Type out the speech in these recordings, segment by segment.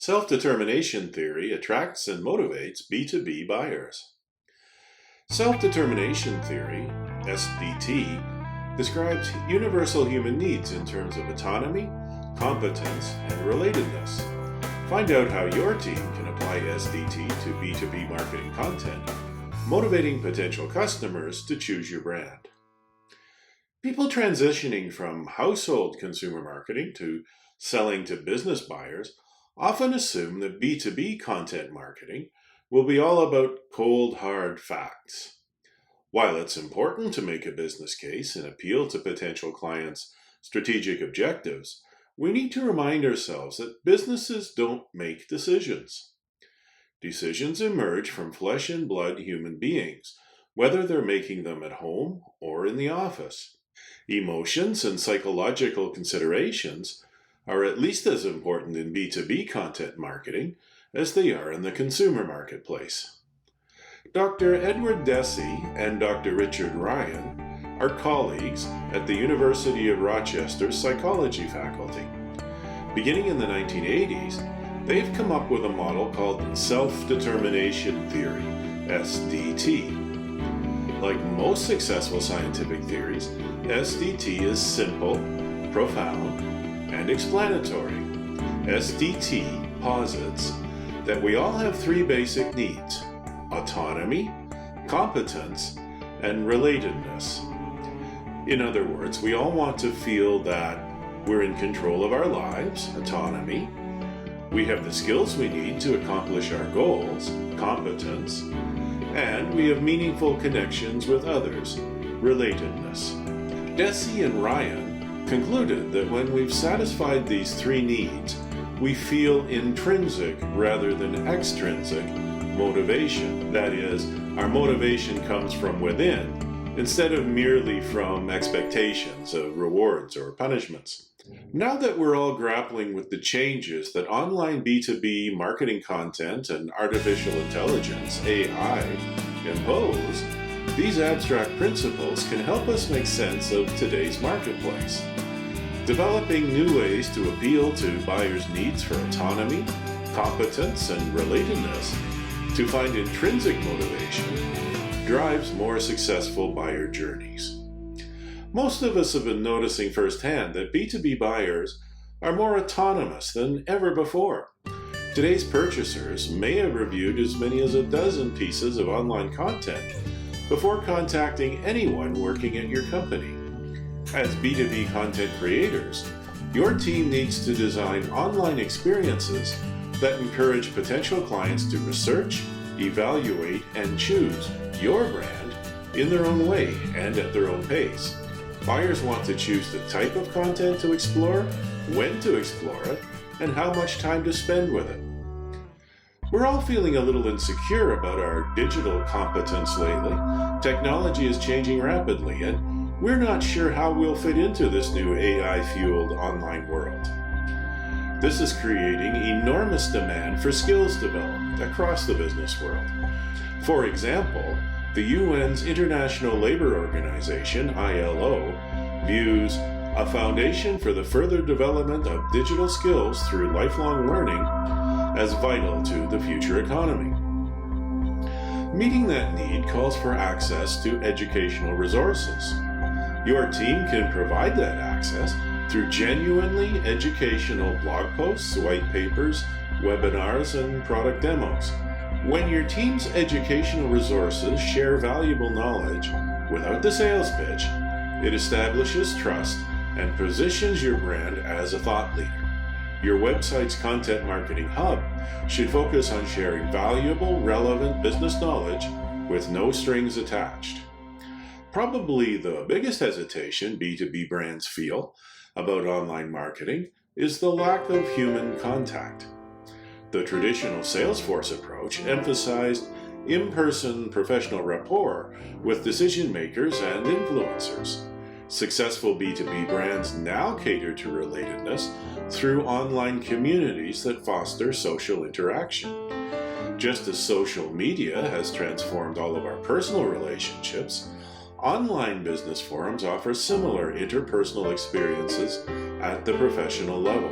Self-determination theory attracts and motivates B2B buyers. Self-determination theory, SDT, describes universal human needs in terms of autonomy, competence, and relatedness. Find out how your team can apply SDT to B2B marketing content, motivating potential customers to choose your brand. People transitioning from household consumer marketing to selling to business buyers often assume that B2B content marketing will be all about cold, hard facts. While it's important to make a business case and appeal to potential clients' strategic objectives, we need to remind ourselves that businesses don't make decisions. Decisions emerge from flesh and blood human beings, whether they're making them at home or in the office. Emotions and psychological considerations are at least as important in B2B content marketing as they are in the consumer marketplace. Dr. Edward Deci and Dr. Richard Ryan are colleagues at the University of Rochester's psychology faculty. Beginning in the 1980s, they've come up with a model called self-determination theory, SDT. Like most successful scientific theories, SDT is simple, profound, and explanatory. SDT posits that we all have three basic needs: autonomy, competence, and relatedness. In other words, we all want to feel that we're in control of our lives, autonomy. We have the skills we need to accomplish our goals, competence, and we have meaningful connections with others, relatedness. Deci and Ryan concluded that when we've satisfied these three needs, we feel intrinsic rather than extrinsic motivation. That is, our motivation comes from within instead of merely from expectations of rewards or punishments. Now that we're all grappling with the changes that online B2B marketing content and artificial intelligence, AI, impose, these abstract principles can help us make sense of today's marketplace. Developing new ways to appeal to buyers' needs for autonomy, competence, and relatedness to find intrinsic motivation drives more successful buyer journeys. Most of us have been noticing firsthand that B2B buyers are more autonomous than ever before. Today's purchasers may have reviewed as many as a dozen pieces of online content before contacting anyone working at your company. As B2B content creators, your team needs to design online experiences that encourage potential clients to research, evaluate, and choose your brand in their own way and at their own pace. Buyers want to choose the type of content to explore, when to explore it, and how much time to spend with it. We're all feeling a little insecure about our digital competence lately. Technology is changing rapidly, and we're not sure how we'll fit into this new AI-fueled online world. This is creating enormous demand for skills development across the business world. For example, the UN's International Labour Organization, ILO, views a foundation for the further development of digital skills through lifelong learning as vital to the future economy. Meeting that need calls for access to educational resources. Your team can provide that access through genuinely educational blog posts, white papers, webinars, and product demos. When your team's educational resources share valuable knowledge without the sales pitch, it establishes trust and positions your brand as a thought leader. Your website's content marketing hub should focus on sharing valuable, relevant business knowledge with no strings attached. Probably the biggest hesitation B2B brands feel about online marketing is the lack of human contact. The traditional Salesforce approach emphasized in-person professional rapport with decision makers and influencers. Successful B2B brands now cater to relatedness through online communities that foster social interaction. Just as social media has transformed all of our personal relationships, online business forums offer similar interpersonal experiences at the professional level.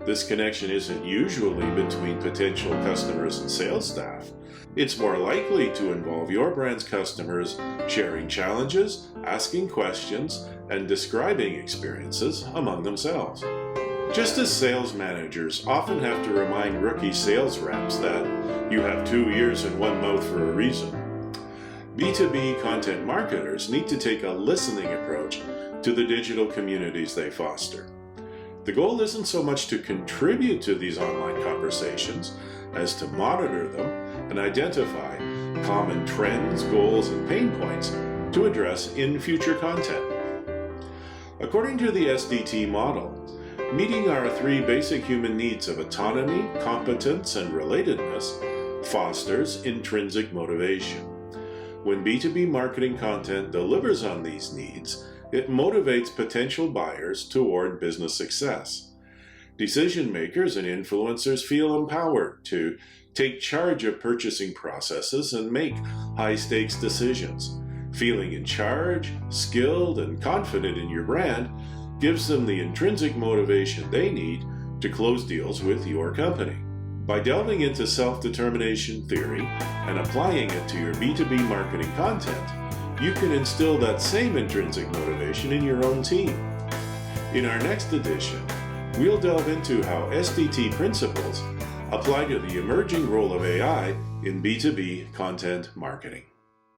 This connection isn't usually between potential customers and sales staff. It's more likely to involve your brand's customers sharing challenges, asking questions, and describing experiences among themselves. Just as sales managers often have to remind rookie sales reps that you have 2 ears and 1 mouth for a reason, B2B content marketers need to take a listening approach to the digital communities they foster. The goal isn't so much to contribute to these online conversations as to monitor them and identify common trends, goals, and pain points to address in future content. According to the SDT model, meeting our 3 basic human needs of autonomy, competence, and relatedness fosters intrinsic motivation. When B2B marketing content delivers on these needs, it motivates potential buyers toward business success. Decision makers and influencers feel empowered to take charge of purchasing processes and make high-stakes decisions. Feeling in charge, skilled, and confident in your brand gives them the intrinsic motivation they need to close deals with your company. By delving into self-determination theory and applying it to your B2B marketing content, you can instill that same intrinsic motivation in your own team. In our next edition, we'll delve into how SDT principles apply to the emerging role of AI in B2B content marketing.